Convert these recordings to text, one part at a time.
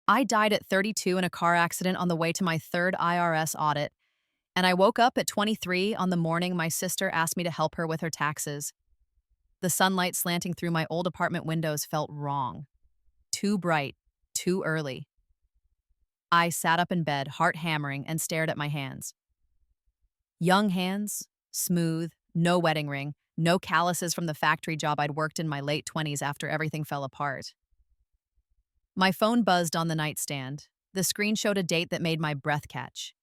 I died at 32 in a car accident on the way to my third IRS audit, and I woke up at 23 on the morning my sister asked me to help her with her taxes. The sunlight slanting through my old apartment windows felt wrong. Too bright, too early. I sat up in bed, heart hammering, and stared at my hands. Young hands, smooth, no wedding ring, no calluses from the factory job I'd worked in my late 20s after everything fell apart. My phone buzzed on the nightstand. The screen showed a date that made my breath catch.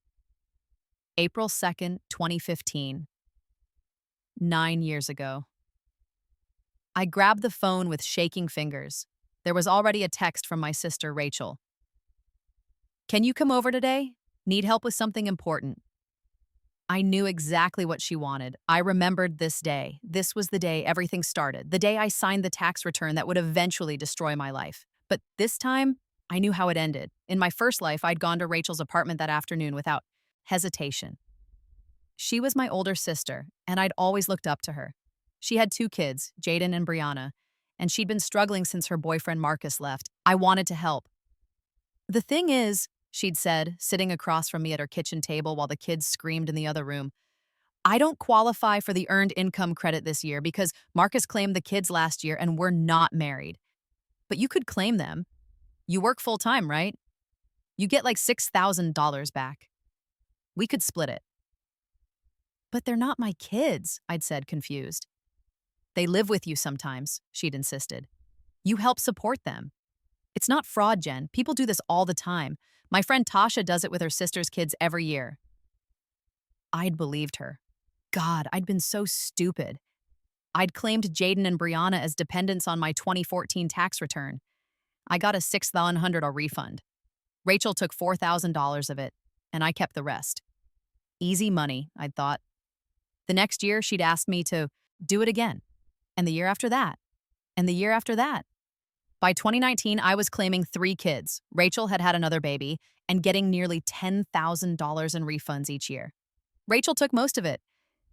April 2nd, 2015. 9 years ago. I grabbed the phone with shaking fingers. There was already a text from my sister, Rachel. "Can you come over today? Need help with something important." I knew exactly what she wanted. I remembered this day. This was the day everything started, the day I signed the tax return that would eventually destroy my life. But this time, I knew how it ended. In my first life, I'd gone to Rachel's apartment that afternoon without hesitation. She was my older sister, and I'd always looked up to her. She had 2 kids, Jaden and Brianna, and she'd been struggling since her boyfriend Marcus left. I wanted to help. "The thing is," she'd said, sitting across from me at her kitchen table while the kids screamed in the other room, "I don't qualify for the earned income credit this year because Marcus claimed the kids last year and we're not married. But you could claim them. You work full-time, right? You get like $6,000 back. We could split it." "But they're not my kids," I'd said, confused. "They live with you sometimes," she'd insisted. "You help support them. It's not fraud, Jen. People do this all the time. My friend Tasha does it with her sister's kids every year." I'd believed her. God, I'd been so stupid. I'd claimed Jaden and Brianna as dependents on my 2014 tax return. I got a $6,100 refund. Rachel took $4,000 of it, and I kept the rest. Easy money, I'd thought. The next year, she'd asked me to do it again. And the year after that. And the year after that. By 2019, I was claiming 3 kids. Rachel had had another baby and getting nearly $10,000 in refunds each year. Rachel took most of it.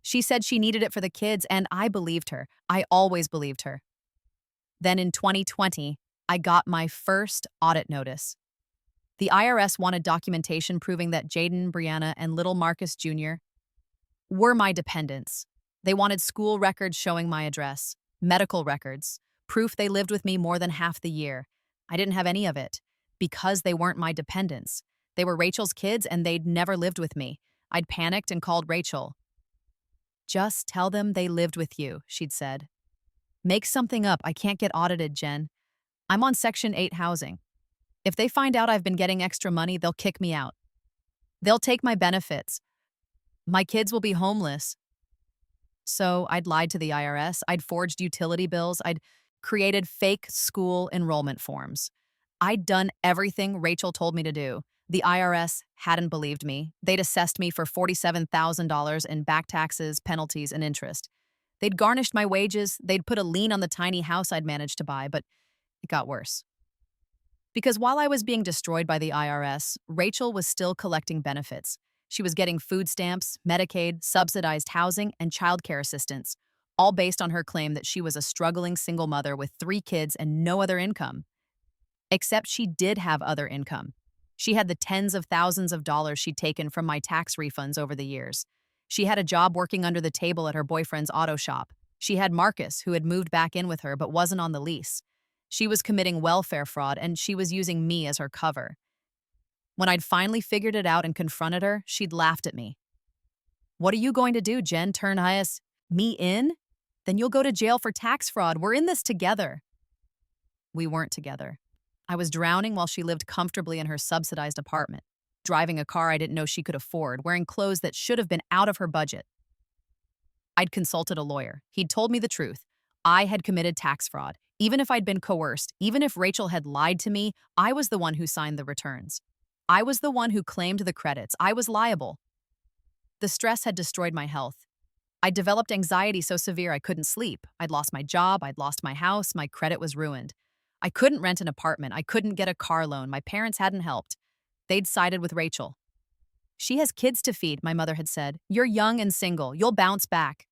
She said she needed it for the kids, and I believed her. I always believed her. Then in 2020, I got my first audit notice. The IRS wanted documentation proving that Jaden, Brianna, and little Marcus Jr. were my dependents. They wanted school records showing my address, medical records, proof they lived with me more than half the year. I didn't have any of it because they weren't my dependents. They were Rachel's kids and they'd never lived with me. I'd panicked and called Rachel. "Just tell them they lived with you," she'd said. "Make something up. I can't get audited, Jen. I'm on Section 8 housing. If they find out I've been getting extra money, they'll kick me out. They'll take my benefits. My kids will be homeless." So I'd lied to the IRS. I'd forged utility bills. I'd created fake school enrollment forms. I'd done everything Rachel told me to do. The IRS hadn't believed me. They'd assessed me for $47,000 in back taxes, penalties, and interest. They'd garnished my wages. They'd put a lien on the tiny house I'd managed to buy, but it got worse. Because while I was being destroyed by the IRS, Rachel was still collecting benefits. She was getting food stamps, Medicaid, subsidized housing, and childcare assistance, all based on her claim that she was a struggling single mother with 3 kids and no other income. Except she did have other income. She had the tens of thousands of dollars she'd taken from my tax refunds over the years. She had a job working under the table at her boyfriend's auto shop. She had Marcus, who had moved back in with her but wasn't on the lease. She was committing welfare fraud, and she was using me as her cover. When I'd finally figured it out and confronted her, she'd laughed at me. "What are you going to do, Jen? Turn me in? Then you'll go to jail for tax fraud. We're in this together." We weren't together. I was drowning while she lived comfortably in her subsidized apartment, driving a car I didn't know she could afford, wearing clothes that should have been out of her budget. I'd consulted a lawyer. He'd told me the truth. I had committed tax fraud. Even if I'd been coerced, even if Rachel had lied to me, I was the one who signed the returns. I was the one who claimed the credits. I was liable. The stress had destroyed my health. I'd developed anxiety so severe I couldn't sleep. I'd lost my job. I'd lost my house. My credit was ruined. I couldn't rent an apartment. I couldn't get a car loan. My parents hadn't helped. They'd sided with Rachel. "She has kids to feed," my mother had said. "You're young and single. You'll bounce back."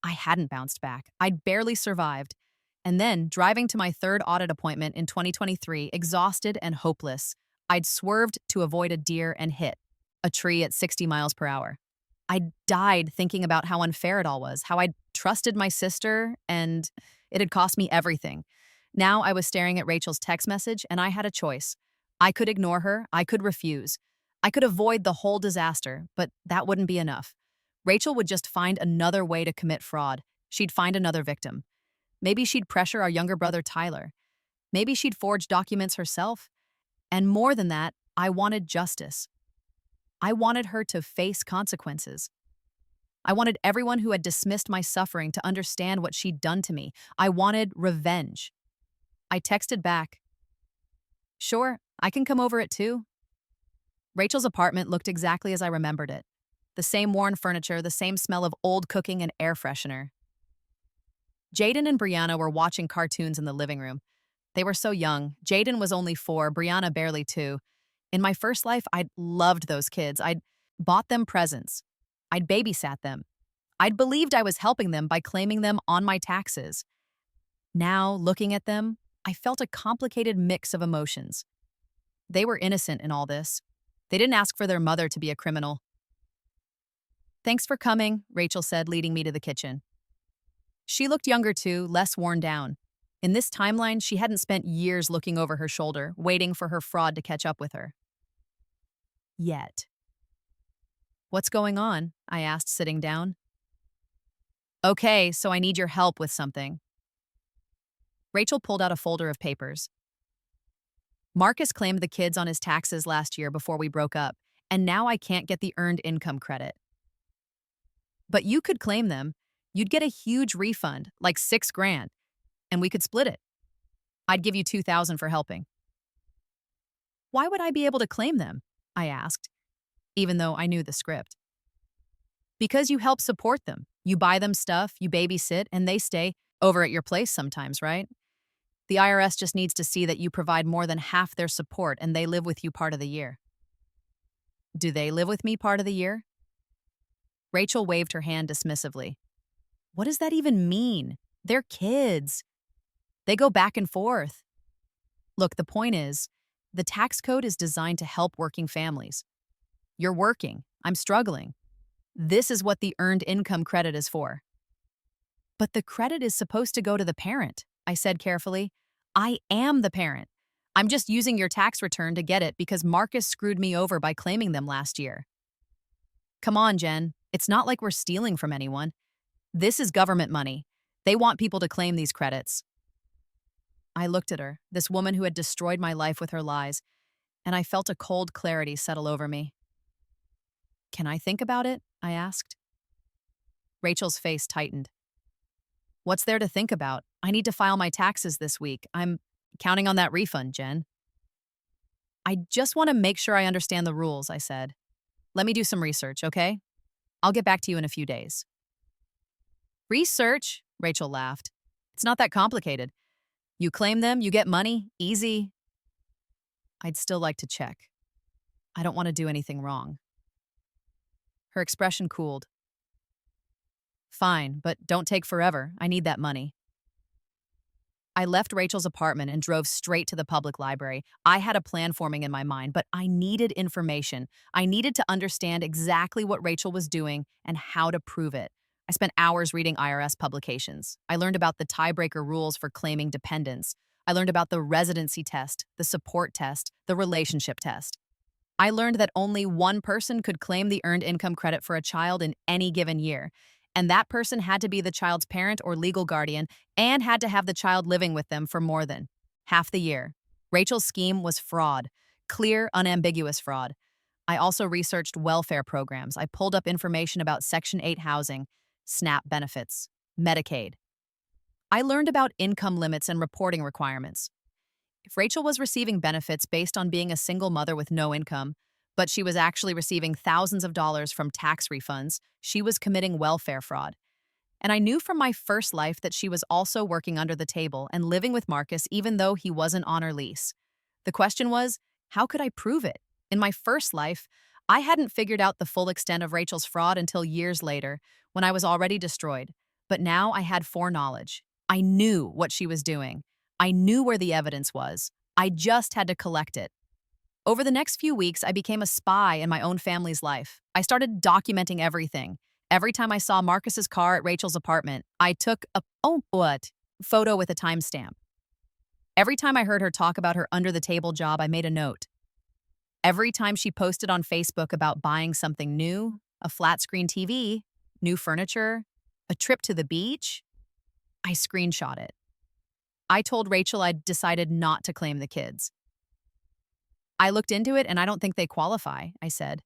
I hadn't bounced back. I'd barely survived. And then, driving to my third audit appointment in 2023, exhausted and hopeless, I'd swerved to avoid a deer and hit a tree at 60 miles per hour. I died thinking about how unfair it all was, how I'd trusted my sister, and it had cost me everything. Now I was staring at Rachel's text message, and I had a choice. I could ignore her, I could refuse. I could avoid the whole disaster, but that wouldn't be enough. Rachel would just find another way to commit fraud. She'd find another victim. Maybe she'd pressure our younger brother, Tyler. Maybe she'd forge documents herself. And more than that, I wanted justice. I wanted her to face consequences. I wanted everyone who had dismissed my suffering to understand what she'd done to me. I wanted revenge. I texted back, "Sure, I can come over at 2." Rachel's apartment looked exactly as I remembered it. The same worn furniture, the same smell of old cooking and air freshener. Jaden and Brianna were watching cartoons in the living room. They were so young. Jaden was only 4, Brianna barely 2. In my first life, I'd loved those kids. I'd bought them presents. I'd babysat them. I'd believed I was helping them by claiming them on my taxes. Now, looking at them, I felt a complicated mix of emotions. They were innocent in all this. They didn't ask for their mother to be a criminal. "Thanks for coming," Rachel said, leading me to the kitchen. She looked younger too, less worn down. In this timeline, she hadn't spent years looking over her shoulder, waiting for her fraud to catch up with her. Yet. "What's going on?" I asked, sitting down. "Okay, so I need your help with something." Rachel pulled out a folder of papers. "Marcus claimed the kids on his taxes last year before we broke up, and now I can't get the earned income credit. But you could claim them. You'd get a huge refund, like $6,000, and we could split it. I'd give you $2,000 for helping." "Why would I be able to claim them?" I asked, even though I knew the script. "Because you help support them. You buy them stuff, you babysit, and they stay over at your place sometimes, right? The IRS just needs to see that you provide more than half their support and they live with you part of the year." "Do they live with me part of the year?" Rachel waved her hand dismissively. "What does that even mean? They're kids. They go back and forth." "Look, the point is, the tax code is designed to help working families. You're working. I'm struggling. This is what the earned income credit is for." "But the credit is supposed to go to the parent," I said carefully. "I am the parent. I'm just using your tax return to get it because Marcus screwed me over by claiming them last year." "Come on, Jen. It's not like we're stealing from anyone. This is government money. They want people to claim these credits." I looked at her, this woman who had destroyed my life with her lies, and I felt a cold clarity settle over me. "Can I think about it?" I asked. Rachel's face tightened. "What's there to think about? I need to file my taxes this week. I'm counting on that refund, Jen." "I just want to make sure I understand the rules," I said. "Let me do some research, okay? I'll get back to you in a few days." "Research?" Rachel laughed. "It's not that complicated. You claim them, you get money, easy." "I'd still like to check. I don't want to do anything wrong." Her expression cooled. "Fine, but don't take forever. I need that money." I left Rachel's apartment and drove straight to the public library. I had a plan forming in my mind, but I needed information. I needed to understand exactly what Rachel was doing and how to prove it. I spent hours reading IRS publications. I learned about the tiebreaker rules for claiming dependents. I learned about the residency test, the support test, the relationship test. I learned that only one person could claim the earned income credit for a child in any given year, and that person had to be the child's parent or legal guardian and had to have the child living with them for more than half the year. Rachel's scheme was fraud, clear, unambiguous fraud. I also researched welfare programs. I pulled up information about Section 8 housing, SNAP benefits, Medicaid. I learned about income limits and reporting requirements. If Rachel was receiving benefits based on being a single mother with no income, but she was actually receiving thousands of dollars from tax refunds, she was committing welfare fraud. And I knew from my first life that she was also working under the table and living with Marcus even though he wasn't on her lease. The question was, how could I prove it? In my first life, I hadn't figured out the full extent of Rachel's fraud until years later, when I was already destroyed. But now I had foreknowledge. I knew what she was doing. I knew where the evidence was. I just had to collect it. Over the next few weeks, I became a spy in my own family's life. I started documenting everything. Every time I saw Marcus's car at Rachel's apartment, I took a photo with a timestamp. Every time I heard her talk about her under-the-table job, I made a note. Every time she posted on Facebook about buying something new, a flat-screen TV, new furniture, a trip to the beach, I screenshot it. I told Rachel I'd decided not to claim the kids. I looked into it and I don't think they qualify, I said.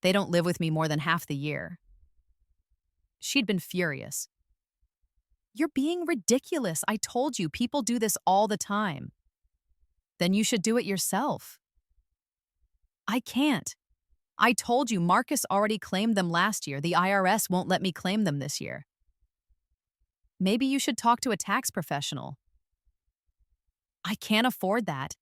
They don't live with me more than half the year. She'd been furious. You're being ridiculous. I told you, people do this all the time. Then you should do it yourself. I can't. I told you, Marcus already claimed them last year. The IRS won't let me claim them this year. Maybe you should talk to a tax professional. I can't afford that.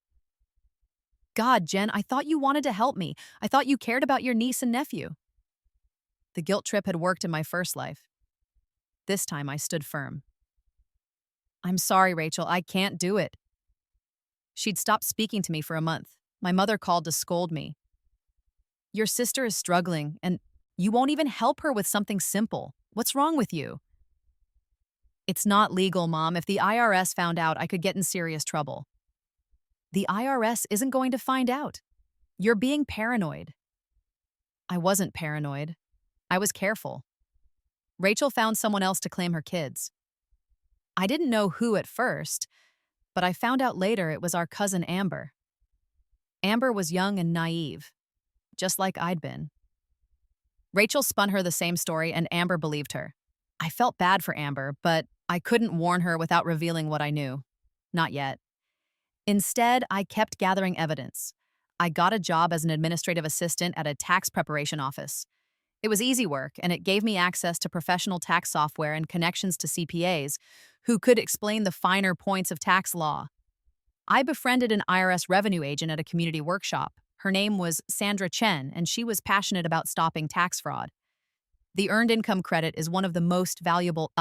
God, Jen, I thought you wanted to help me. I thought you cared about your niece and nephew. The guilt trip had worked in my first life. This time I stood firm. I'm sorry, Rachel, I can't do it. She'd stopped speaking to me for a month. My mother called to scold me. Your sister is struggling, and you won't even help her with something simple. What's wrong with you? It's not legal, Mom. If the IRS found out, I could get in serious trouble. The IRS isn't going to find out. You're being paranoid. I wasn't paranoid. I was careful. Rachel found someone else to claim her kids. I didn't know who at first, but I found out later it was our cousin Amber. Amber was young and naive, just like I'd been. Rachel spun her the same story and Amber believed her. I felt bad for Amber, but I couldn't warn her without revealing what I knew. Not yet. Instead, I kept gathering evidence. I got a job as an administrative assistant at a tax preparation office. It was easy work, and it gave me access to professional tax software and connections to CPAs who could explain the finer points of tax law. I befriended an IRS revenue agent at a community workshop. Her name was Sandra Chen, and she was passionate about stopping tax fraud. The Earned Income Credit is one of the most valuable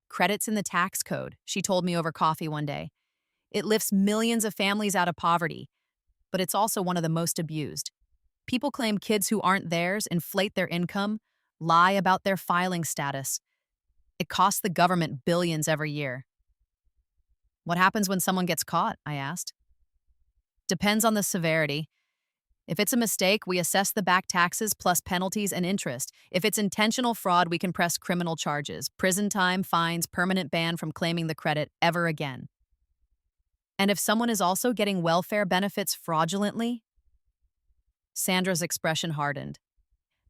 credits in the tax code, she told me over coffee one day. It lifts millions of families out of poverty, but it's also one of the most abused. People claim kids who aren't theirs, inflate their income, lie about their filing status. It costs the government billions every year. What happens when someone gets caught? I asked. Depends on the severity. If it's a mistake, we assess the back taxes plus penalties and interest. If it's intentional fraud, we can press criminal charges, prison time, fines, permanent ban from claiming the credit ever again. And if someone is also getting welfare benefits fraudulently? Sandra's expression hardened.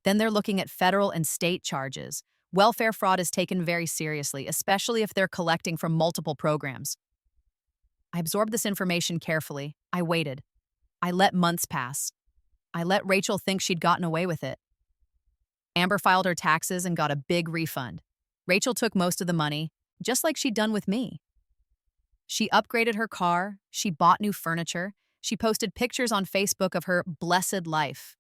Then they're looking at federal and state charges. Welfare fraud is taken very seriously, especially if they're collecting from multiple programs. I absorbed this information carefully. I waited. I let months pass. I let Rachel think she'd gotten away with it. Amber filed her taxes and got a big refund. Rachel took most of the money, just like she'd done with me. She upgraded her car, she bought new furniture, she posted pictures on Facebook of her blessed life.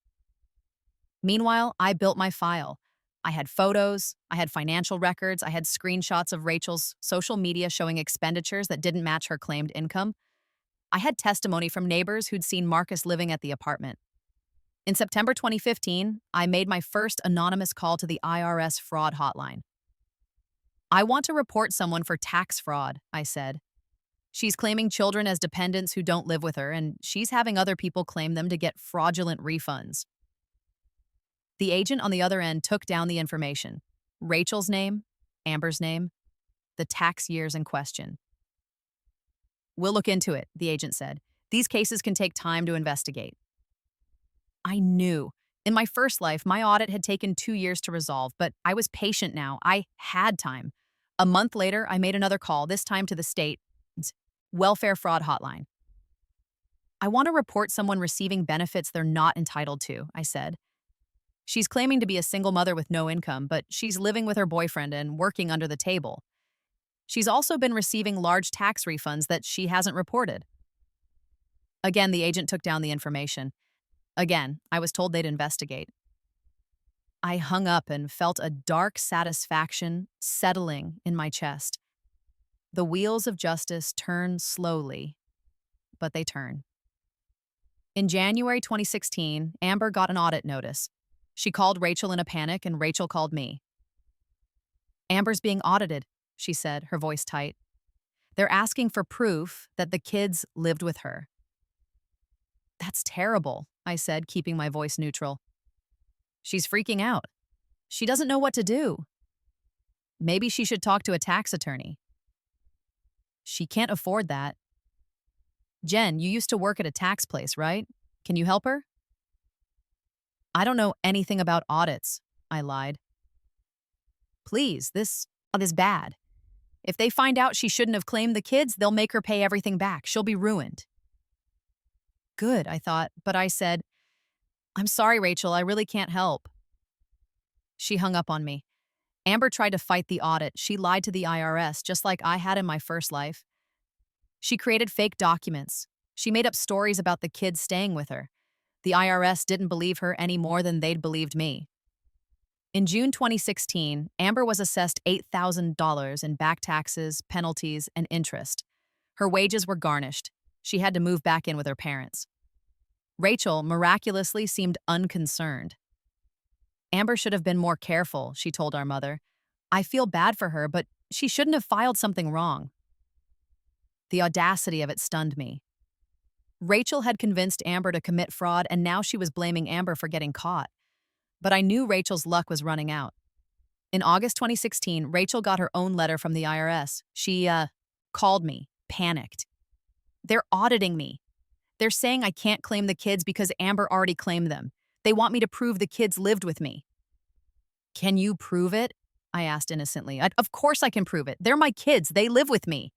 Meanwhile, I built my file. I had photos, I had financial records, I had screenshots of Rachel's social media showing expenditures that didn't match her claimed income. I had testimony from neighbors who'd seen Marcus living at the apartment. In September 2015, I made my first anonymous call to the IRS fraud hotline. I want to report someone for tax fraud, I said. She's claiming children as dependents who don't live with her, and she's having other people claim them to get fraudulent refunds. The agent on the other end took down the information. Rachel's name, Amber's name, the tax years in question. We'll look into it, the agent said. These cases can take time to investigate. I knew. In my first life, my audit had taken 2 years to resolve, but I was patient now. I had time. A month later, I made another call, this time to the state welfare fraud hotline. I want to report someone receiving benefits they're not entitled to, I said. She's claiming to be a single mother with no income, but she's living with her boyfriend and working under the table. She's also been receiving large tax refunds that she hasn't reported. Again, the agent took down the information. Again, I was told they'd investigate. I hung up and felt a dark satisfaction settling in my chest. The wheels of justice turn slowly, but they turn. In January 2016, Amber got an audit notice. She called Rachel in a panic, and Rachel called me. "Amber's being audited," she said, her voice tight. "They're asking for proof that the kids lived with her." "That's terrible," I said, keeping my voice neutral. "She's freaking out. She doesn't know what to do. Maybe she should talk to a tax attorney." "She can't afford that." "Jen, you used to work at a tax place, right? Can you help her?" "I don't know anything about audits," I lied. "Please, this is bad. If they find out she shouldn't have claimed the kids, they'll make her pay everything back. She'll be ruined." Good, I thought, but I said, "I'm sorry, Rachel, I really can't help." She hung up on me. Amber tried to fight the audit. She lied to the IRS, just like I had in my first life. She created fake documents. She made up stories about the kids staying with her. The IRS didn't believe her any more than they'd believed me. In June 2016, Amber was assessed $8,000 in back taxes, penalties, and interest. Her wages were garnished. She had to move back in with her parents. Rachel miraculously seemed unconcerned. "Amber should have been more careful," she told our mother. "I feel bad for her, but she shouldn't have filed something wrong." The audacity of it stunned me. Rachel had convinced Amber to commit fraud, and now she was blaming Amber for getting caught. But I knew Rachel's luck was running out. In August 2016, Rachel got her own letter from the IRS. She, called me, panicked. "They're auditing me. They're saying I can't claim the kids because Amber already claimed them. They want me to prove the kids lived with me." "Can you prove it?" I asked innocently. Of course I can prove it. They're my kids. They live with me."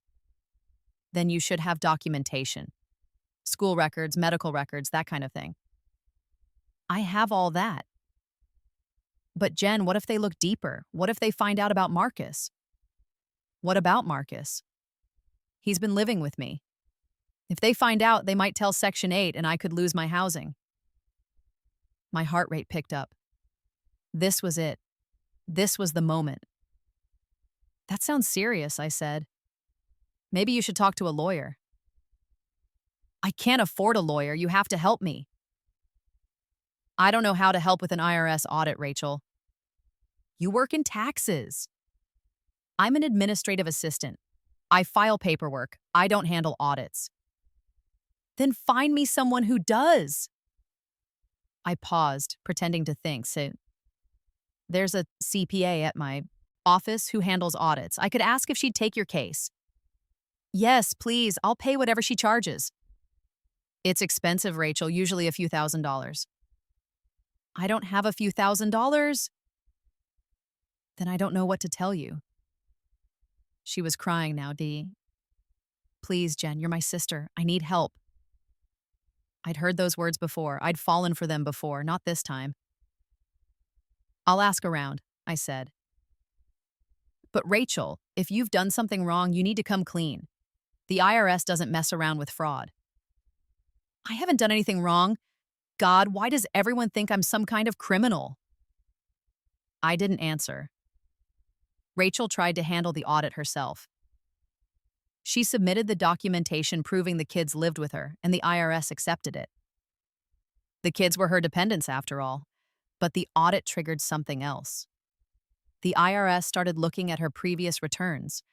"Then you should have documentation. School records, medical records, that kind of thing." "I have all that." "But Jen, what if they look deeper? What if they find out about Marcus?" "What about Marcus?" "He's been living with me. If they find out, they might tell Section 8 and I could lose my housing." My heart rate picked up. This was it. This was the moment. "That sounds serious," I said. "Maybe you should talk to a lawyer." "I can't afford a lawyer. You have to help me." "I don't know how to help with an IRS audit, Rachel." "You work in taxes." "I'm an administrative assistant. I file paperwork. I don't handle audits." "Then find me someone who does." I paused, pretending to think. So, "There's a CPA at my office who handles audits. I could ask if she'd take your case." "Yes, please. I'll pay whatever she charges." "It's expensive, Rachel, usually a few $1,000s. "I don't have a few $1,000s. "Then I don't know what to tell you." She was crying now, Dee. "Please, Jen, you're my sister. I need help." I'd heard those words before. I'd fallen for them before, not this time. "I'll ask around," I said. "But Rachel, if you've done something wrong, you need to come clean. The IRS doesn't mess around with fraud." "I haven't done anything wrong. God, why does everyone think I'm some kind of criminal?" I didn't answer. Rachel tried to handle the audit herself. She submitted the documentation proving the kids lived with her, and the IRS accepted it. The kids were her dependents, after all, but the audit triggered something else. The IRS started looking at her previous returns.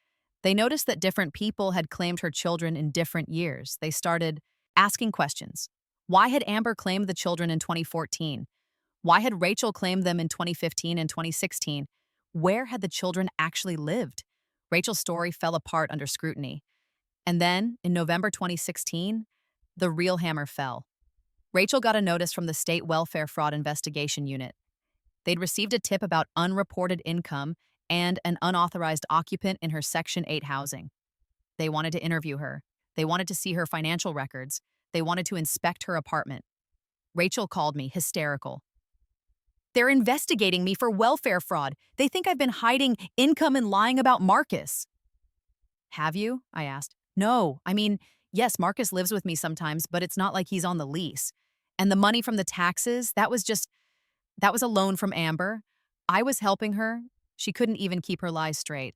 They noticed that different people had claimed her children in different years. They started asking questions. Why had Amber claimed the children in 2014? Why had Rachel claimed them in 2015 and 2016? Where had the children actually lived? Rachel's story fell apart under scrutiny. And then, in November 2016, the real hammer fell. Rachel got a notice from the State Welfare Fraud Investigation Unit. They'd received a tip about unreported income and an unauthorized occupant in her Section 8 housing. They wanted to interview her. They wanted to see her financial records. They wanted to inspect her apartment. Rachel called me, hysterical. "They're investigating me for welfare fraud. They think I've been hiding income and lying about Marcus." "Have you?" I asked. "No. I mean, yes, Marcus lives with me sometimes, but it's not like he's on the lease. And the money from the taxes, that was a loan from Amber. I was helping her. She couldn't even keep her lies straight."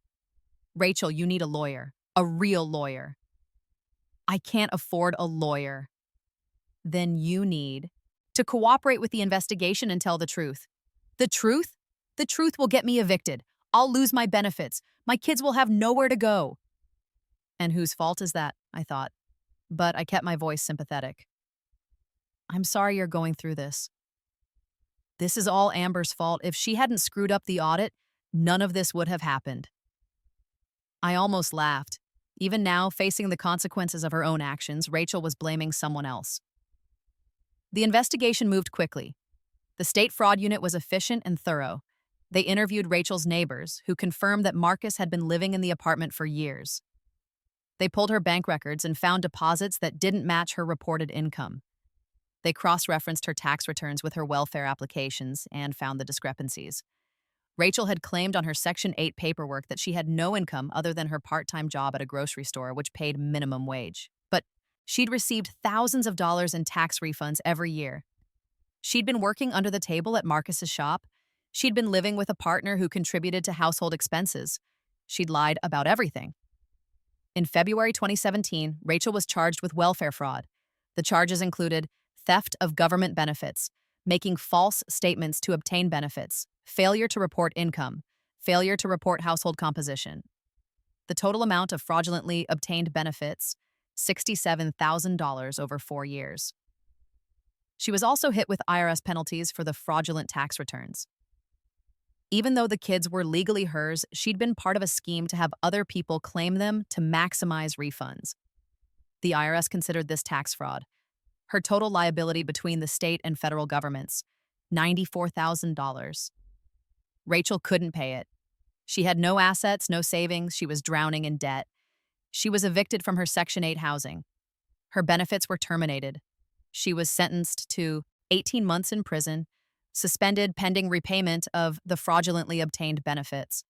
"Rachel, you need a lawyer." A real lawyer. I can't afford a lawyer. Then you need to cooperate with the investigation and tell the truth. The truth? The truth will get me evicted. I'll lose my benefits. My kids will have nowhere to go. And whose fault is that? I thought. But I kept my voice sympathetic. I'm sorry you're going through this. This is all Amber's fault. If she hadn't screwed up the audit, none of this would have happened. I almost laughed. Even now, facing the consequences of her own actions, Rachel was blaming someone else. The investigation moved quickly. The state fraud unit was efficient and thorough. They interviewed Rachel's neighbors, who confirmed that Marcus had been living in the apartment for years. They pulled her bank records and found deposits that didn't match her reported income. They cross-referenced her tax returns with her welfare applications and found the discrepancies. Rachel had claimed on her Section 8 paperwork that she had no income other than her part-time job at a grocery store, which paid minimum wage. But she'd received thousands of dollars in tax refunds every year. She'd been working under the table at Marcus's shop. She'd been living with a partner who contributed to household expenses. She'd lied about everything. In February 2017, Rachel was charged with welfare fraud. The charges included theft of government benefits, making false statements to obtain benefits, failure to report income, failure to report household composition. The total amount of fraudulently obtained benefits, $67,000 over 4 years. She was also hit with IRS penalties for the fraudulent tax returns. Even though the kids were legally hers, she'd been part of a scheme to have other people claim them to maximize refunds. The IRS considered this tax fraud. Her total liability between the state and federal governments, $94,000. Rachel couldn't pay it. She had no assets, no savings. She was drowning in debt. She was evicted from her Section 8 housing. Her benefits were terminated. She was sentenced to 18 months in prison, suspended pending repayment of the fraudulently obtained benefits.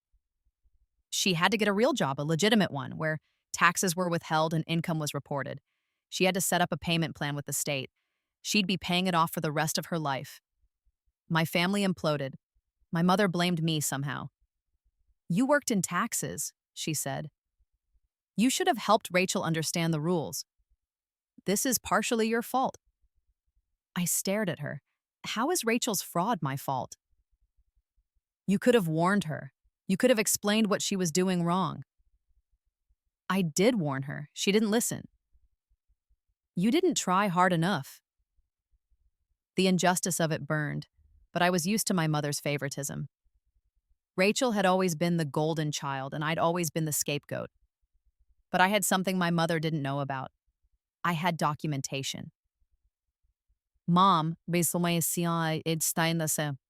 She had to get a real job, a legitimate one, where taxes were withheld and income was reported. She had to set up a payment plan with the state. She'd be paying it off for the rest of her life. My family imploded. My mother blamed me somehow. "You worked in taxes," she said. "You should have helped Rachel understand the rules. This is partially your fault." I stared at her. How is Rachel's fraud my fault? "You could have warned her. You could have explained what she was doing wrong." I did warn her. She didn't listen. "You didn't try hard enough." The injustice of it burned, but I was used to my mother's favoritism. Rachel had always been the golden child, and I'd always been the scapegoat. But I had something my mother didn't know about. I had documentation. "Mom,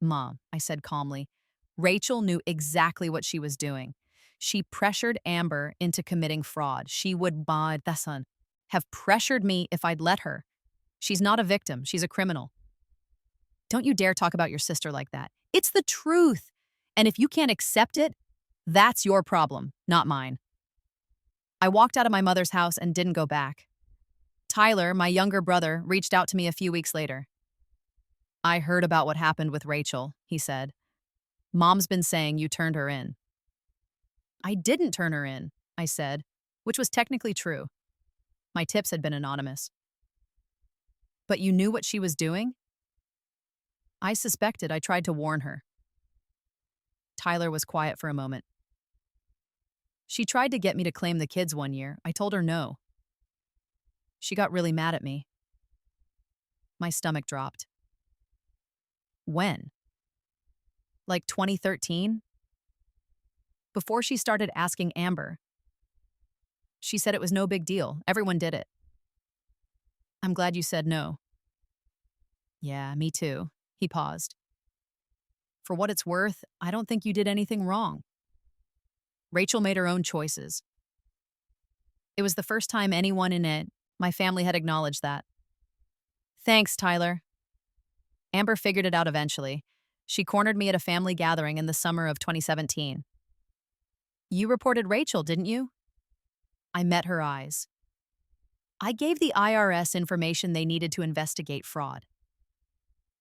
Mom," I said calmly. Rachel knew exactly what she was doing. She pressured Amber into committing fraud. She would have pressured me if I'd let her. She's not a victim. She's a criminal. Don't you dare talk about your sister like that. It's the truth. And if you can't accept it, that's your problem, not mine. I walked out of my mother's house and didn't go back. Tyler, my younger brother, reached out to me a few weeks later. "I heard about what happened with Rachel," he said. "Mom's been saying you turned her in." "I didn't turn her in," I said, which was technically true. My tips had been anonymous. "But you knew what she was doing?" "I suspected. I tried to warn her." Tyler was quiet for a moment. "She tried to get me to claim the kids one year. I told her no. She got really mad at me." My stomach dropped. "When?" "Like 2013? Before she started asking Amber. She said it was no big deal. Everyone did it." "I'm glad you said no." "Yeah, me too." He paused. "For what it's worth, I don't think you did anything wrong. Rachel made her own choices. It was the first time anyone in my family had acknowledged that." "Thanks, Tyler." Amber figured it out eventually. She cornered me at a family gathering in the summer of 2017. "You reported Rachel, didn't you?" I met her eyes. "I gave the IRS information they needed to investigate fraud."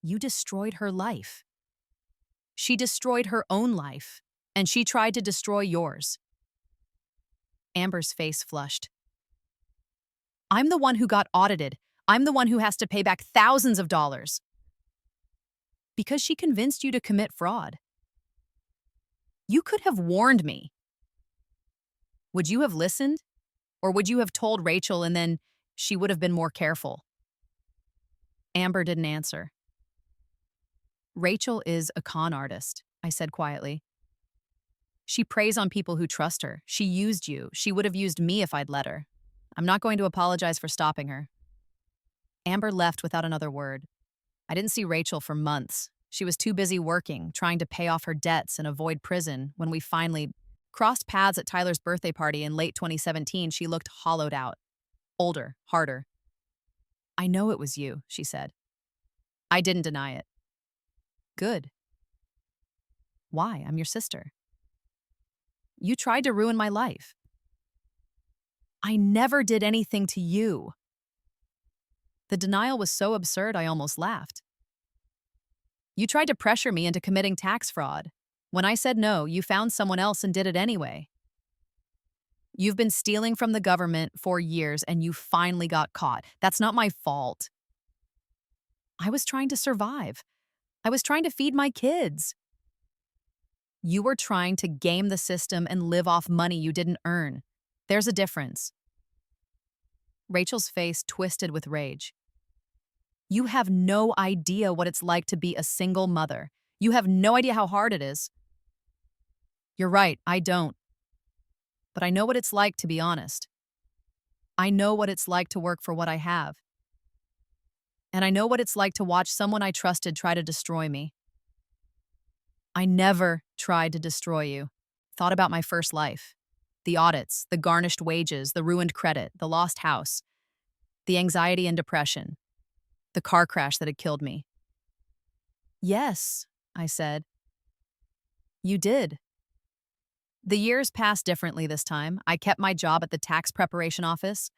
"You destroyed her life." "She destroyed her own life, and she tried to destroy yours." Amber's face flushed. I'm the one who got audited. I'm the one who has to pay back thousands of dollars. Because she convinced you to commit fraud. You could have warned me. Would you have listened? Or would you have told Rachel and then she would have been more careful? Amber didn't answer. Rachel is a con artist, I said quietly. She preys on people who trust her. She used you. She would have used me if I'd let her. I'm not going to apologize for stopping her. Amber left without another word. I didn't see Rachel for months. She was too busy working, trying to pay off her debts and avoid prison. When we finally crossed paths at Tyler's birthday party in late 2017, she looked hollowed out. Older, harder. I know it was you, she said. I didn't deny it. Good. Why? I'm your sister. You tried to ruin my life. I never did anything to you. The denial was so absurd I almost laughed. You tried to pressure me into committing tax fraud. When I said no, you found someone else and did it anyway. You've been stealing from the government for years and you finally got caught. That's not my fault. I was trying to survive. I was trying to feed my kids. You were trying to game the system and live off money you didn't earn. There's a difference. Rachel's face twisted with rage. You have no idea what it's like to be a single mother. You have no idea how hard it is. You're right, I don't. But I know what it's like to be honest. I know what it's like to work for what I have. And I know what it's like to watch someone I trusted try to destroy me. I never tried to destroy you. Thought about my first life. The audits, the garnished wages, the ruined credit, the lost house, the anxiety and depression, the car crash that had killed me. Yes, I said. You did. The years passed differently this time. I kept my job at the tax preparation office.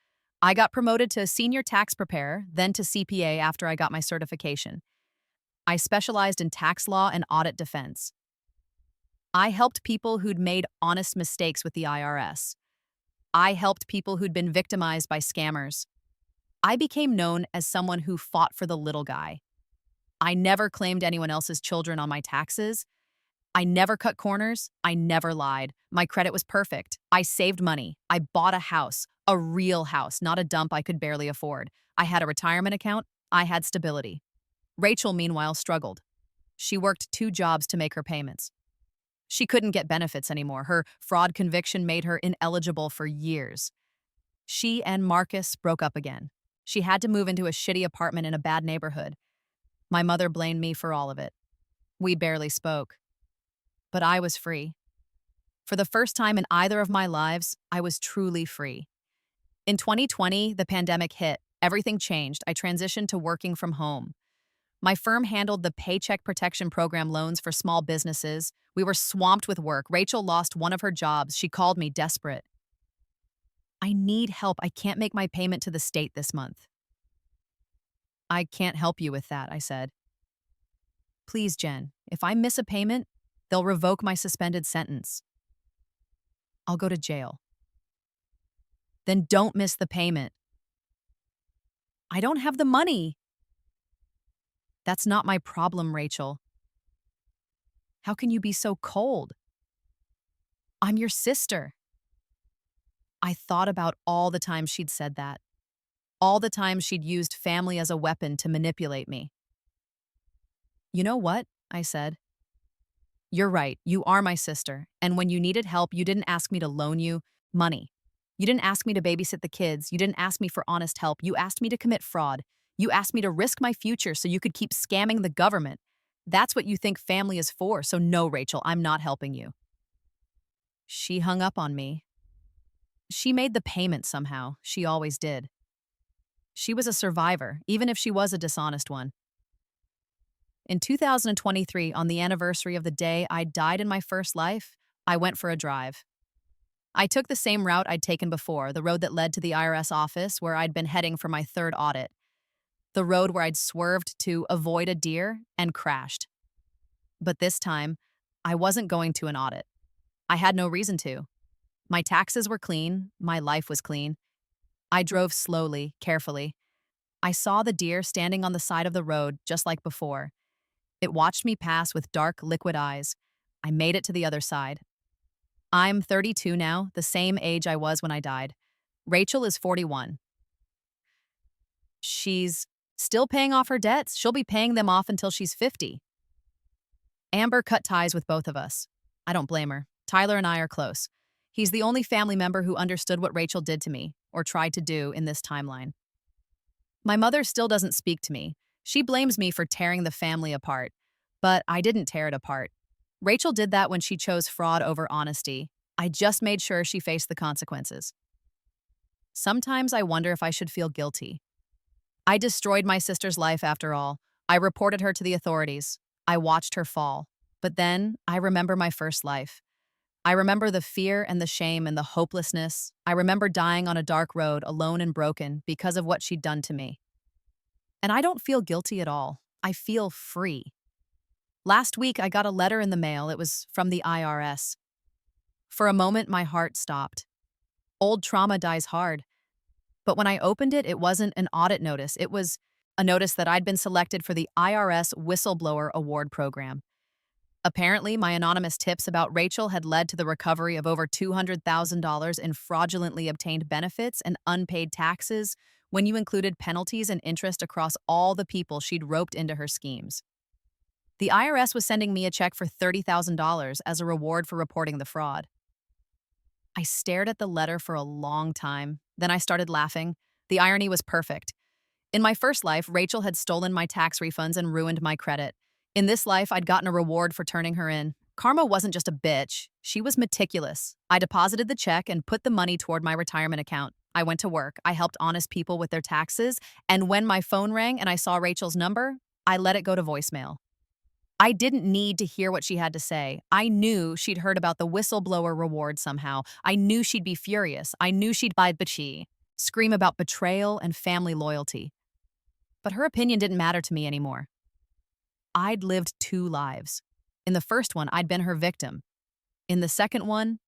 I got promoted to senior tax preparer, then to CPA after I got my certification. I specialized in tax law and audit defense. I helped people who'd made honest mistakes with the IRS. I helped people who'd been victimized by scammers. I became known as someone who fought for the little guy. I never claimed anyone else's children on my taxes. I never cut corners. I never lied. My credit was perfect. I saved money. I bought a house, a real house, not a dump I could barely afford. I had a retirement account. I had stability. Rachel, meanwhile, struggled. She worked 2 jobs to make her payments. She couldn't get benefits anymore. Her fraud conviction made her ineligible for years. She and Marcus broke up again. She had to move into a shitty apartment in a bad neighborhood. My mother blamed me for all of it. We barely spoke. But I was free. For the first time in either of my lives, I was truly free. In 2020, the pandemic hit. Everything changed. I transitioned to working from home. My firm handled the Paycheck Protection Program loans for small businesses. We were swamped with work. Rachel lost one of her jobs. She called me desperate. I need help. I can't make my payment to the state this month. I can't help you with that, I said. Please, Jen, if I miss a payment, they'll revoke my suspended sentence. I'll go to jail. Then don't miss the payment. I don't have the money. That's not my problem, Rachel. How can you be so cold? I'm your sister. I thought about all the times she'd said that. All the times she'd used family as a weapon to manipulate me. You know what? I said. You're right. You are my sister. And when you needed help, you didn't ask me to loan you money. You didn't ask me to babysit the kids. You didn't ask me for honest help. You asked me to commit fraud. You asked me to risk my future so you could keep scamming the government. That's what you think family is for. So no, Rachel, I'm not helping you. She hung up on me. She made the payment somehow. She always did. She was a survivor, even if she was a dishonest one. In 2023, on the anniversary of the day I died in my first life, I went for a drive. I took the same route I'd taken before, the road that led to the IRS office where I'd been heading for my 3rd audit. The road where I'd swerved to avoid a deer and crashed. But this time, I wasn't going to an audit. I had no reason to. My taxes were clean. My life was clean. I drove slowly, carefully. I saw the deer standing on the side of the road just like before. It watched me pass with dark, liquid eyes. I made it to the other side. I'm 32 now, the same age I was when I died. Rachel is 41. She's still paying off her debts. She'll be paying them off until she's 50. Amber cut ties with both of us. I don't blame her. Tyler and I are close. He's the only family member who understood what Rachel did to me, or tried to do in this timeline. My mother still doesn't speak to me. She blames me for tearing the family apart, but I didn't tear it apart. Rachel did that when she chose fraud over honesty. I just made sure she faced the consequences. Sometimes I wonder if I should feel guilty. I destroyed my sister's life after all. I reported her to the authorities. I watched her fall. But then I remember my first life. I remember the fear and the shame and the hopelessness. I remember dying on a dark road, alone and broken, because of what she'd done to me. And I don't feel guilty at all. I feel free. Last week, I got a letter in the mail. It was from the IRS. For a moment, my heart stopped. Old trauma dies hard. But when I opened it, it wasn't an audit notice. It was a notice that I'd been selected for the IRS Whistleblower Award program. Apparently, my anonymous tips about Rachel had led to the recovery of over $200,000 in fraudulently obtained benefits and unpaid taxes when you included penalties and interest across all the people she'd roped into her schemes. The IRS was sending me a check for $30,000 as a reward for reporting the fraud. I stared at the letter for a long time. Then I started laughing. The irony was perfect. In my first life, Rachel had stolen my tax refunds and ruined my credit. In this life, I'd gotten a reward for turning her in. Karma wasn't just a bitch. She was meticulous. I deposited the check and put the money toward my retirement account. I went to work. I helped honest people with their taxes. And when my phone rang and I saw Rachel's number, I let it go to voicemail. I didn't need to hear what she had to say. I knew she'd heard about the whistleblower reward somehow. I knew she'd be furious. I knew she'd scream about betrayal and family loyalty. But her opinion didn't matter to me anymore. I'd lived two lives. In the first one, I'd been her victim. In the second one,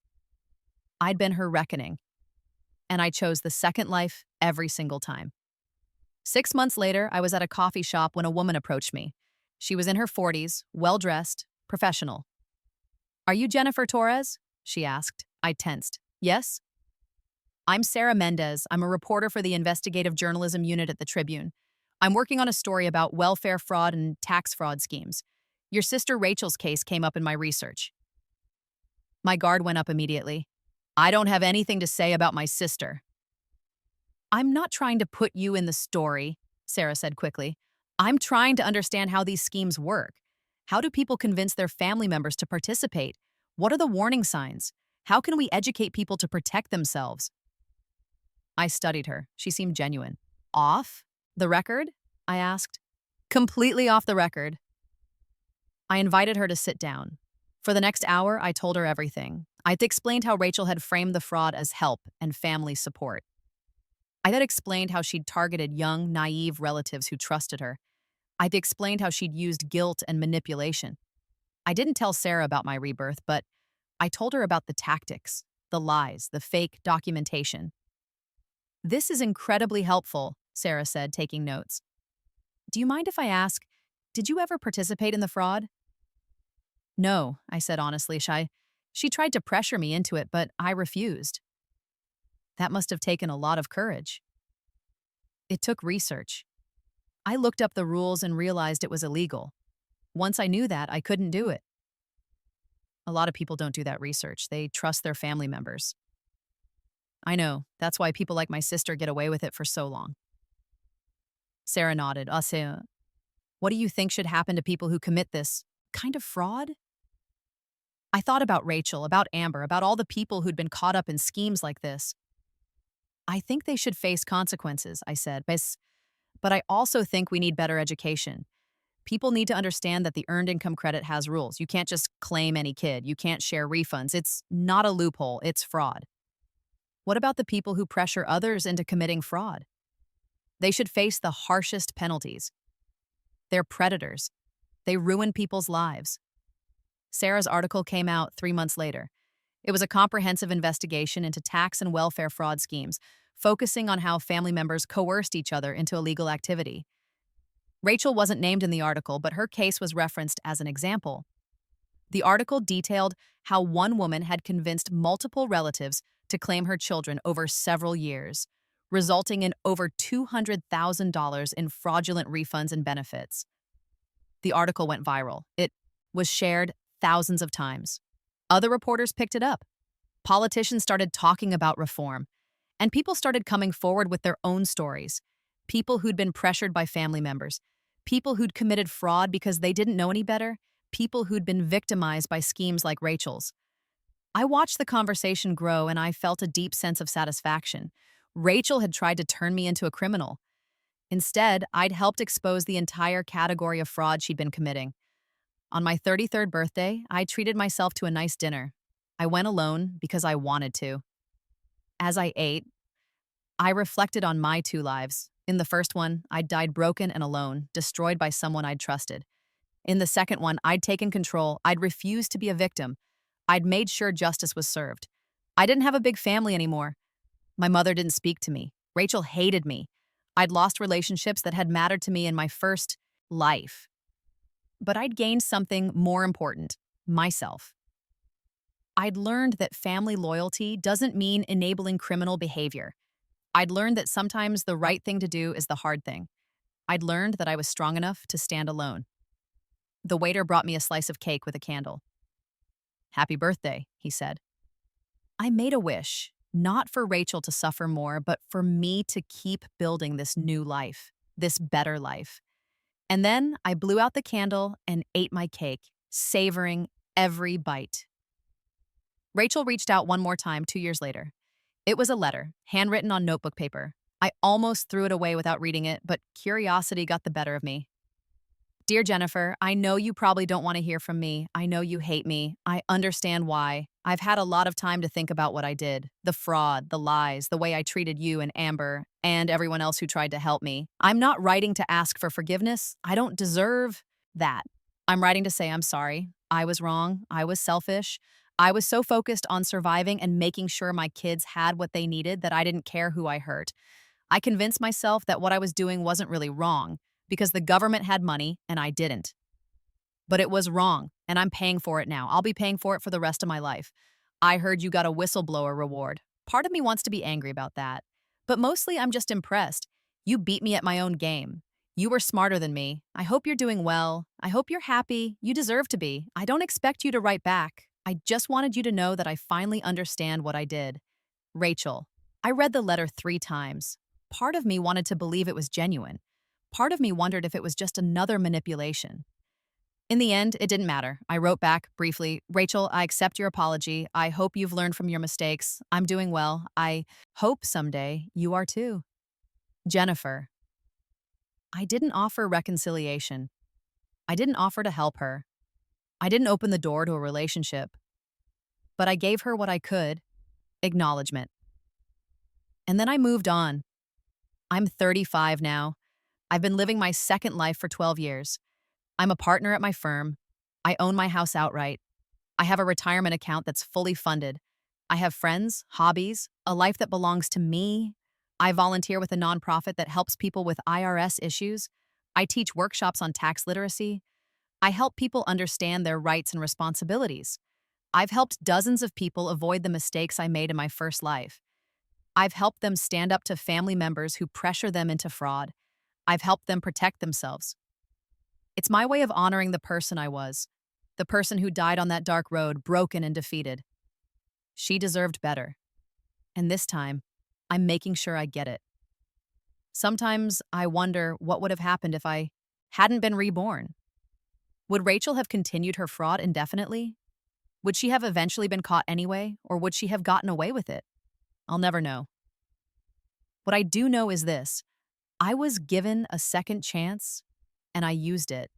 I'd been her reckoning. And I chose the second life every single time. 6 months later, I was at a coffee shop when a woman approached me. She was in her 40s, well-dressed, professional. "Are you Jennifer Torres?" she asked. I tensed. "Yes?" "I'm Sarah Mendez. I'm a reporter for the investigative journalism unit at the Tribune. I'm working on a story about welfare fraud and tax fraud schemes. Your sister Rachel's case came up in my research." My guard went up immediately. "I don't have anything to say about my sister." "I'm not trying to put you in the story," Sarah said quickly. "I'm trying to understand how these schemes work. How do people convince their family members to participate? What are the warning signs? How can we educate people to protect themselves?" I studied her. She seemed genuine. "Off the record?" I asked. "Completely off the record." I invited her to sit down. For the next hour, I told her everything. I explained how Rachel had framed the fraud as help and family support. I had explained how she'd targeted young, naive relatives who trusted her. I'd explained how she'd used guilt and manipulation. I didn't tell Sarah about my rebirth, but I told her about the tactics, the lies, the fake documentation. "This is incredibly helpful," Sarah said, taking notes. "Do you mind if I ask, did you ever participate in the fraud?" "No," I said honestly. She tried to pressure me into it, but I refused. That must have taken a lot of courage. It took research. I looked up the rules and realized it was illegal. Once I knew that, I couldn't do it. A lot of people don't do that research. They trust their family members. I know. That's why people like my sister get away with it for so long. Sarah nodded. What do you think should happen to people who commit this kind of fraud?" I thought about Rachel, about Amber, about all the people who'd been caught up in schemes like this. "I think they should face consequences," I said. "But I also think we need better education. People need to understand that the Earned Income Credit has rules. You can't just claim any kid. You can't share refunds. It's not a loophole. It's fraud." "What about the people who pressure others into committing fraud?" "They should face the harshest penalties. They're predators. They ruin people's lives." Sarah's article came out 3 months later. It was a comprehensive investigation into tax and welfare fraud schemes, focusing on how family members coerced each other into illegal activity. Rachel wasn't named in the article, but her case was referenced as an example. The article detailed how one woman had convinced multiple relatives to claim her children over several years, resulting in over $200,000 in fraudulent refunds and benefits. The article went viral. It was shared thousands of times. Other reporters picked it up. Politicians started talking about reform, and people started coming forward with their own stories. People who'd been pressured by family members, people who'd committed fraud because they didn't know any better, people who'd been victimized by schemes like Rachel's. I watched the conversation grow and I felt a deep sense of satisfaction. Rachel had tried to turn me into a criminal. Instead, I'd helped expose the entire category of fraud she'd been committing. On my 33rd birthday, I treated myself to a nice dinner. I went alone because I wanted to. As I ate, I reflected on my two lives. In the first one, I'd died broken and alone, destroyed by someone I'd trusted. In the second one, I'd taken control. I'd refused to be a victim. I'd made sure justice was served. I didn't have a big family anymore. My mother didn't speak to me. Rachel hated me. I'd lost relationships that had mattered to me in my first life. But I'd gained something more important, myself. I'd learned that family loyalty doesn't mean enabling criminal behavior. I'd learned that sometimes the right thing to do is the hard thing. I'd learned that I was strong enough to stand alone. The waiter brought me a slice of cake with a candle. "Happy birthday," he said. I made a wish, not for Rachel to suffer more, but for me to keep building this new life, this better life. And then I blew out the candle and ate my cake, savoring every bite. Rachel reached out one more time 2 years later. It was a letter, handwritten on notebook paper. I almost threw it away without reading it, but curiosity got the better of me. "Dear Jennifer, I know you probably don't want to hear from me. I know you hate me. I understand why. I've had a lot of time to think about what I did. The fraud, the lies, the way I treated you and Amber, and everyone else who tried to help me. I'm not writing to ask for forgiveness. I don't deserve that. I'm writing to say I'm sorry. I was wrong. I was selfish. I was so focused on surviving and making sure my kids had what they needed that I didn't care who I hurt. I convinced myself that what I was doing wasn't really wrong, because the government had money and I didn't. But it was wrong, and I'm paying for it now. I'll be paying for it for the rest of my life. I heard you got a whistleblower reward. Part of me wants to be angry about that. But mostly I'm just impressed. You beat me at my own game. You were smarter than me. I hope you're doing well. I hope you're happy. You deserve to be. I don't expect you to write back. I just wanted you to know that I finally understand what I did. Rachel." I read the letter 3 times. Part of me wanted to believe it was genuine. Part of me wondered if it was just another manipulation. In the end, it didn't matter. I wrote back briefly, "Rachel, I accept your apology. I hope you've learned from your mistakes. I'm doing well. I hope someday you are too. Jennifer." I didn't offer reconciliation. I didn't offer to help her. I didn't open the door to a relationship. But I gave her what I could, acknowledgement. And then I moved on. I'm 35 now. I've been living my second life for 12 years. I'm a partner at my firm. I own my house outright. I have a retirement account that's fully funded. I have friends, hobbies, a life that belongs to me. I volunteer with a nonprofit that helps people with IRS issues. I teach workshops on tax literacy. I help people understand their rights and responsibilities. I've helped dozens of people avoid the mistakes I made in my first life. I've helped them stand up to family members who pressure them into fraud. I've helped them protect themselves. It's my way of honoring the person I was, the person who died on that dark road, broken and defeated. She deserved better. And this time, I'm making sure I get it. Sometimes I wonder what would have happened if I hadn't been reborn. Would Rachel have continued her fraud indefinitely? Would she have eventually been caught anyway, or would she have gotten away with it? I'll never know. What I do know is this: I was given a second chance, and I used it.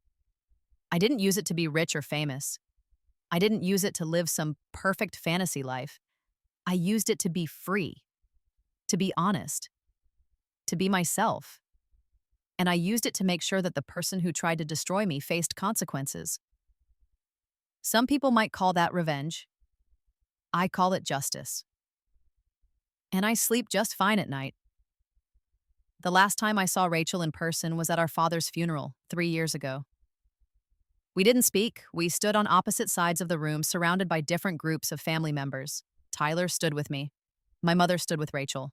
I didn't use it to be rich or famous. I didn't use it to live some perfect fantasy life. I used it to be free, to be honest, to be myself. And I used it to make sure that the person who tried to destroy me faced consequences. Some people might call that revenge. I call it justice. And I sleep just fine at night. The last time I saw Rachel in person was at our father's funeral 3 years ago. We didn't speak. We stood on opposite sides of the room, surrounded by different groups of family members. Tyler stood with me. My mother stood with Rachel.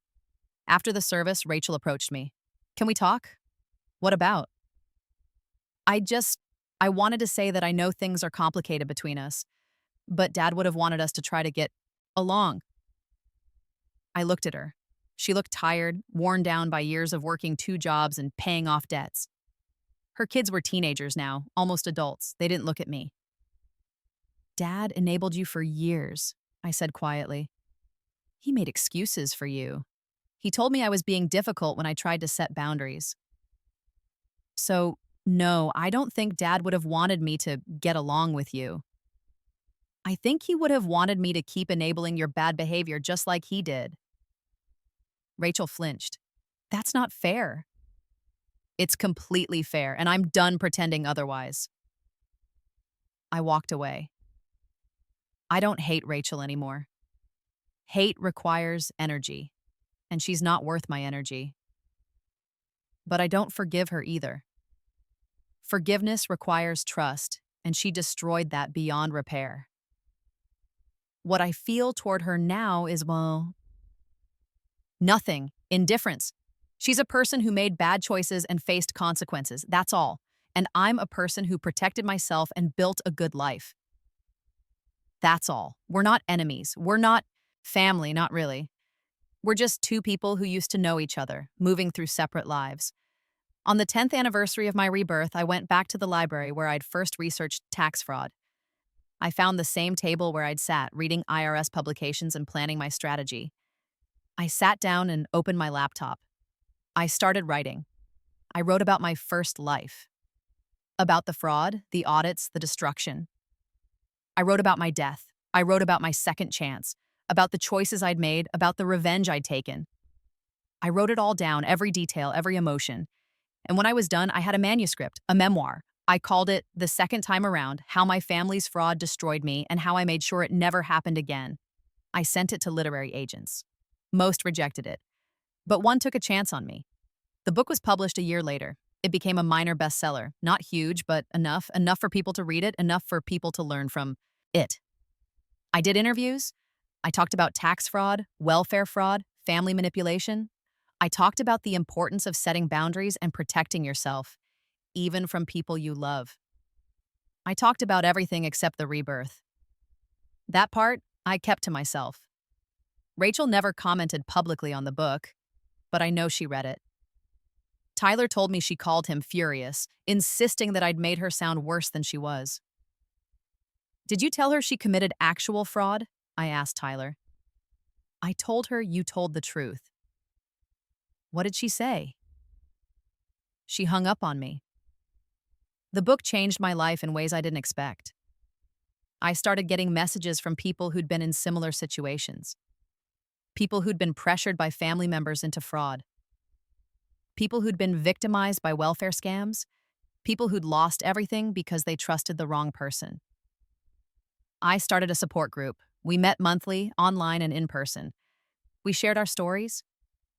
After the service, Rachel approached me. Can we talk? What about? I just, I wanted to say that I know things are complicated between us, but Dad would have wanted us to try to get along. I looked at her. She looked tired, worn down by years of working 2 jobs and paying off debts. Her kids were teenagers now, almost adults. They didn't look at me. Dad enabled you for years, I said quietly. He made excuses for you. He told me I was being difficult when I tried to set boundaries. So, no, I don't think Dad would have wanted me to get along with you. I think he would have wanted me to keep enabling your bad behavior just like he did. Rachel flinched. That's not fair. It's completely fair, and I'm done pretending otherwise. I walked away. I don't hate Rachel anymore. Hate requires energy, and she's not worth my energy. But I don't forgive her either. Forgiveness requires trust, and she destroyed that beyond repair. What I feel toward her now is, well, nothing. Indifference. She's a person who made bad choices and faced consequences. That's all. And I'm a person who protected myself and built a good life. That's all. We're not enemies. We're not family, not really. We're just 2 people who used to know each other, moving through separate lives. On the 10th anniversary of my rebirth, I went back to the library where I'd first researched tax fraud. I found the same table where I'd sat, reading IRS publications and planning my strategy. I sat down and opened my laptop. I started writing. I wrote about my first life. About the fraud, the audits, the destruction. I wrote about my death. I wrote about my second chance, about the choices I'd made, about the revenge I'd taken. I wrote it all down, every detail, every emotion. And when I was done, I had a manuscript, a memoir. I called it The Second Time Around: How My Family's Fraud Destroyed Me and How I Made Sure It Never Happened Again. I sent it to literary agents. Most rejected it, but one took a chance on me. The book was published a year later. It became a minor bestseller, not huge, but enough for people to read it, enough for people to learn from it. I did interviews. I talked about tax fraud, welfare fraud, family manipulation. I talked about the importance of setting boundaries and protecting yourself, even from people you love. I talked about everything except the rebirth. That part, I kept to myself. Rachel never commented publicly on the book, but I know she read it. Tyler told me she called him furious, insisting that I'd made her sound worse than she was. Did you tell her she committed actual fraud? I asked Tyler. I told her you told the truth. What did she say? She hung up on me. The book changed my life in ways I didn't expect. I started getting messages from people who'd been in similar situations. People who'd been pressured by family members into fraud. People who'd been victimized by welfare scams. People who'd lost everything because they trusted the wrong person. I started a support group. We met monthly, online and in person. We shared our stories.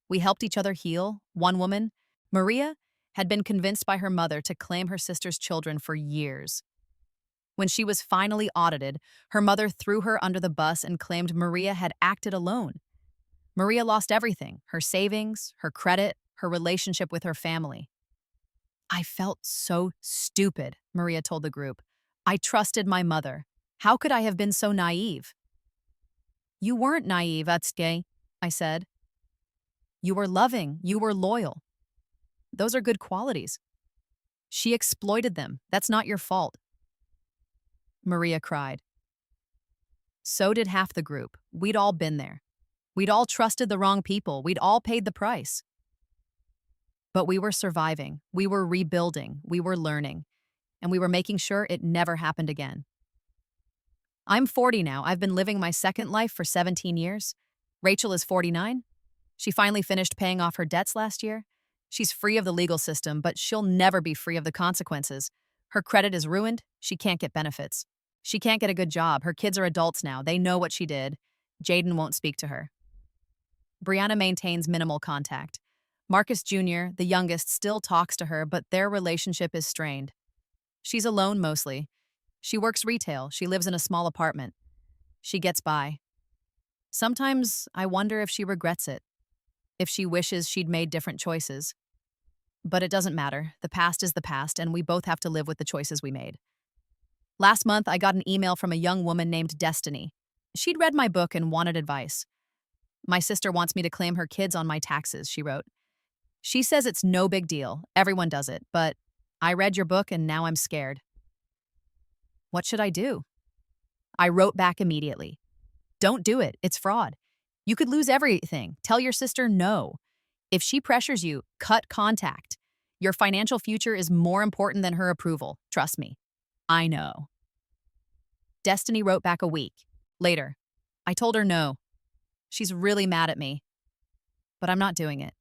We helped each other heal. One woman, Maria, had been convinced by her mother to claim her sister's children for years. When she was finally audited, her mother threw her under the bus and claimed Maria had acted alone. Maria lost everything: her savings, her credit, her relationship with her family. I felt so stupid, Maria told the group. I trusted my mother. How could I have been so naive? You weren't naive, Atsuke, I said. You were loving, you were loyal. Those are good qualities. She exploited them. That's not your fault. Maria cried. So did half the group. We'd all been there. We'd all trusted the wrong people. We'd all paid the price. But we were surviving. We were rebuilding. We were learning. And we were making sure it never happened again. I'm 40 now. I've been living my second life for 17 years. Rachel is 49. She finally finished paying off her debts last year. She's free of the legal system, but she'll never be free of the consequences. Her credit is ruined. She can't get benefits. She can't get a good job. Her kids are adults now. They know what she did. Jaden won't speak to her. Brianna maintains minimal contact. Marcus Jr., the youngest, still talks to her, but their relationship is strained. She's alone mostly. She works retail. She lives in a small apartment. She gets by. Sometimes I wonder if she regrets it, if she wishes she'd made different choices. But it doesn't matter. The past is the past, and we both have to live with the choices we made. Last month, I got an email from a young woman named Destiny. She'd read my book and wanted advice. My sister wants me to claim her kids on my taxes, she wrote. She says it's no big deal. Everyone does it, but I read your book and now I'm scared. What should I do? I wrote back immediately. Don't do it. It's fraud. You could lose everything. Tell your sister no. If she pressures you, cut contact. Your financial future is more important than her approval. Trust me. I know. Destiny wrote back a week later. I told her no. She's really mad at me. But I'm not doing it.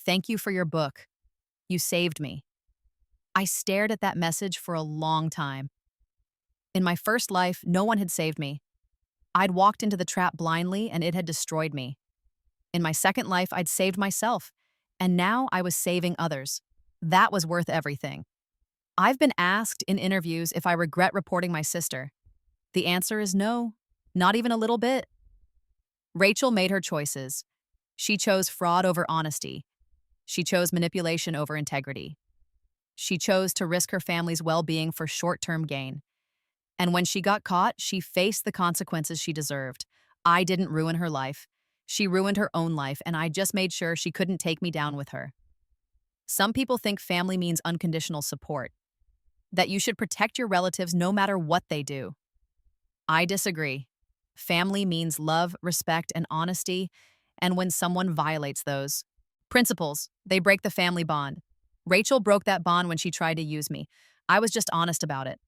Thank you for your book. You saved me. I stared at that message for a long time. In my first life, no one had saved me. I'd walked into the trap blindly and it had destroyed me. In my second life, I'd saved myself, and now I was saving others. That was worth everything. I've been asked in interviews if I regret reporting my sister. The answer is no, not even a little bit. Rachel made her choices. She chose fraud over honesty. She chose manipulation over integrity. She chose to risk her family's well-being for short-term gain. And when she got caught, she faced the consequences she deserved. I didn't ruin her life. She ruined her own life, and I just made sure she couldn't take me down with her. Some people think family means unconditional support, that you should protect your relatives no matter what they do. I disagree. Family means love, respect, and honesty, and when someone violates those principles, they break the family bond. Rachel broke that bond when she tried to use me. I was just honest about it.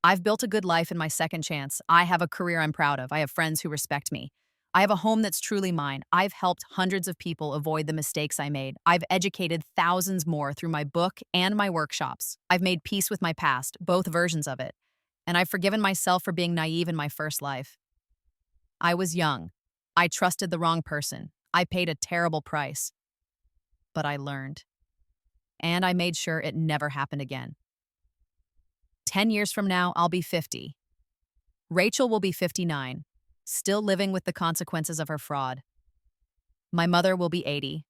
I've built a good life in my second chance. I have a career I'm proud of. I have friends who respect me. I have a home that's truly mine. I've helped hundreds of people avoid the mistakes I made. I've educated thousands more through my book and my workshops. I've made peace with my past, both versions of it. And I've forgiven myself for being naive in my first life. I was young. I trusted the wrong person. I paid a terrible price. But I learned. And I made sure it never happened again. 10 years from now, I'll be 50. Rachel will be 59, still living with the consequences of her fraud. My mother will be 80,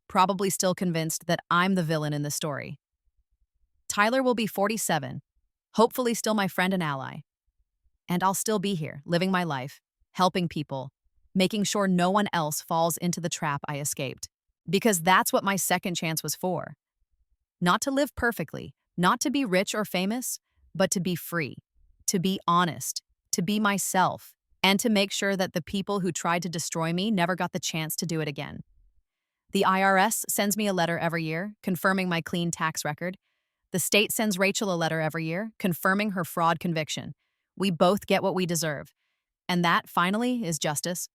probably still convinced that I'm the villain in the story. Tyler will be 47, hopefully still my friend and ally. And I'll still be here, living my life, helping people, making sure no one else falls into the trap I escaped. Because that's what my second chance was for. Not to live perfectly, not to be rich or famous, but to be free, to be honest, to be myself, and to make sure that the people who tried to destroy me never got the chance to do it again. The IRS sends me a letter every year, confirming my clean tax record. The state sends Rachel a letter every year, confirming her fraud conviction. We both get what we deserve. And that, finally, is justice.